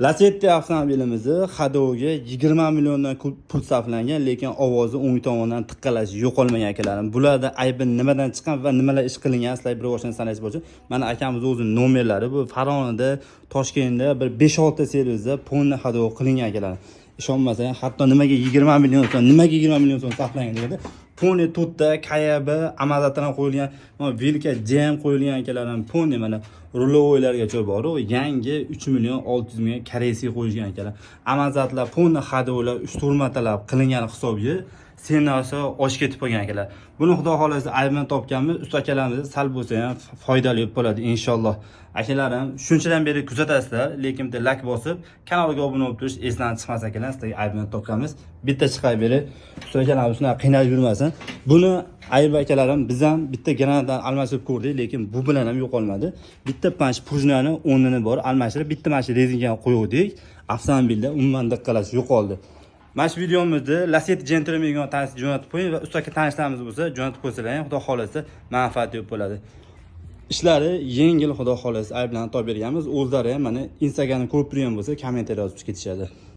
Lacetti avtomobilimizni Hadoga 20 milliondan pul sarflangan, lekin ovozi o'ng tomonidan tiqqalashi yo'qolmagan akalarim. Bularda aybi nimadan chiqqan va nimalar ish qilingan sizlar bir boshdan sanash bo'yicha. Mana akamiz o'zining nomerlari bu Farg'onada, Toshkentda bir 5-6 servisda ponni Hado qilingan akalarim. Ishonmasang, hatto nimaga 20 million so'm, nimaga 20 million so'm sarflangan deganda, ponni to'rtta, kayabi, amazatdan qo'yilgan, mana vilka jam qo'yilgan akalarim, ponni mana rulovoylargacha bor, yangi 3 million 600 ming koreyskiy qo'yishgan akalar. Amazatlar, ponni Hadolar 3-4 martalab qilingan hisobga senasi oshib ketib qolgan akalar. Buni xudo xolasa aybini topganmiz, usta akalarimiz sal bo'lsa ham foydali bo'ladi inshaalloh. Akalarim, shunchadan beri kuzatasizlar, lekin bitta like bosib, kanalga obuna bo'lib turish esdan chiqmas akalar. Sizlarga aybini topganmiz. Bitta chiqay beri, usta akalarimiz shunday qiynalib yurmasin. Buni ayb akalarim biz ham bitta granadan almashtirib ko'rdik, lekin bu bilan ham yo'qolmadi. Bitta panch prujnani o'rnini bor almashtirib, bitta mana shu rezinkaga qo'ydik. Avtomobilda umuman diqqalash yo'qoldi. Mana shu videomizni Lacetti Gentleman'ga tanishib jo'natib qo'ying va ustaga tanishlarimiz bo'lsa, jo'natib qo'ysalar ham xudo xolasa manfaat yo'q bo'ladi. Ishlari yengil, xudo xolasa ayb bilan topib berganmiz. O'zlari ham mana Instagramni ko'rib turgan bo'lsa, kommentariy yozib ketishadi.